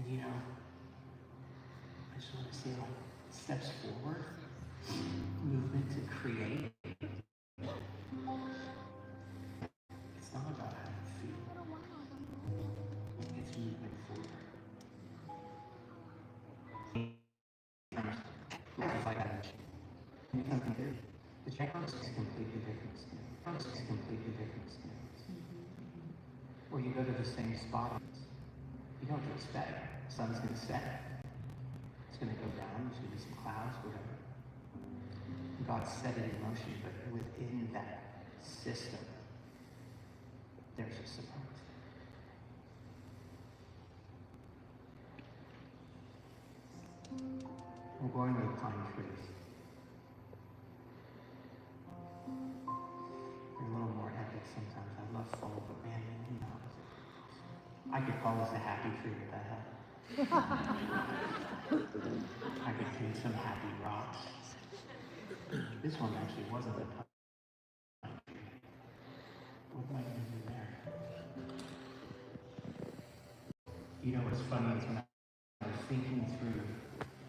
you know, I just want to say, like, steps forward, movement to create. It's not about how you feel. It's movement forward. Like that. Something good. The checkbox is completely different. It's completely different. Or you go to the same spot. You don't expect the sun's going to set. It's going to go down. There's going to be some clouds, whatever. God set it in motion, but within that system, there's a surprise. We're going to the pine trees. They're a little more epic sometimes. I love fall, but man, you know, I could call this a happy tree with that help. I could paint some happy rocks. This one actually wasn't a pine tree. What might I do there? You know what's funny is when I was thinking through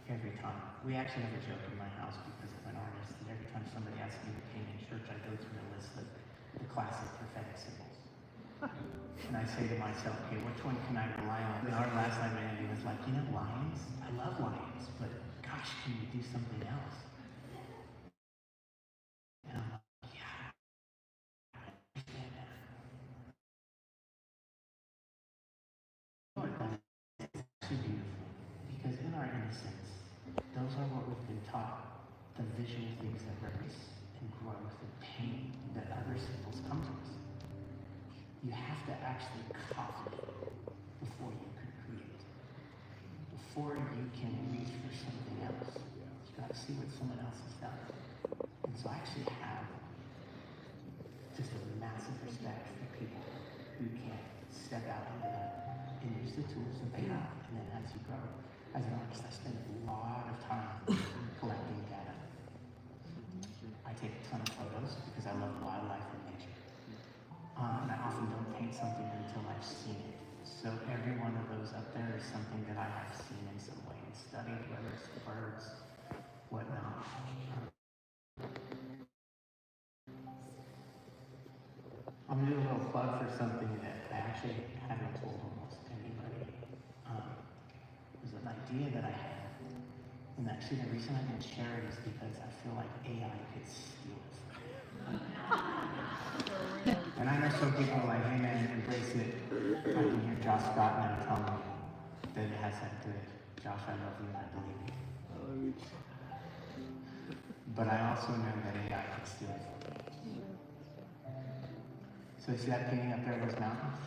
every time, we actually have a joke in my house because I'm an artist, and every time somebody asks me to paint in church, I go through a list of the classic prophetic symbols. And I say to myself, okay, which one can I rely on? And our last night, Randy was like, you know, lions? I love lions, but gosh, can we do something else? And I'm like, yeah, I understand that. It's actually beautiful, because in our innocence, those are what we've been taught, the visual things that raise and growth and pain that other symbols come to us. You have to actually copy before you can create. Before you can reach for something else, you got to see what someone else has done. And so I actually have just a massive respect for people who can step out into that and use the tools that they have. And then as you grow, as an artist, I spend a lot of time collecting data. I take a ton of photos because I love wildlife and nature. And I often don't paint something until I've seen it. So every one of those up there is something that I have seen in some way and studied, whether it's birds, whatnot. I'm going to do a little plug for something that I actually haven't told almost anybody. It was an idea that I had. And actually the reason I didn't share it is because I feel like AI could steal it from me. And I know some people are like, hey man, embrace it. I can hear Josh Scott now tell me that it has that good. Josh, I love you and I believe you. But I also know that AI could steal it from me. So you see that painting up there, those mountains?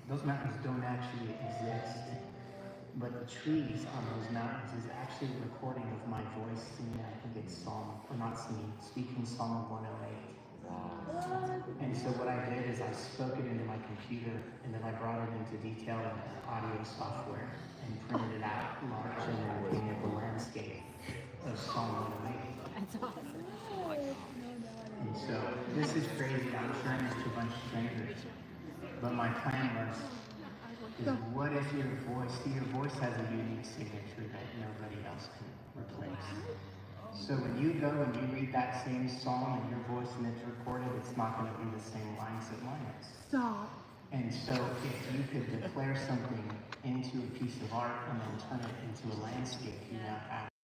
Those mountains don't actually exist. But the trees on those mountains is actually a recording of my voice singing, I think it's Psalm, or not singing, speaking Psalm 108. And so what I did is I spoke it into my computer, and then I brought it into detail in audio software and printed it out large, and then painted the landscape of Psalm 108. That's awesome. And so this is crazy. I'm sharing this to a bunch of strangers. But my plan was, is what if your voice has a unique signature that nobody else can replace. So when you go and you read that same song and your voice and it's recorded, it's not going to be the same lines that mine is. Stop. And so if you could declare something into a piece of art and then turn it into a landscape, you now have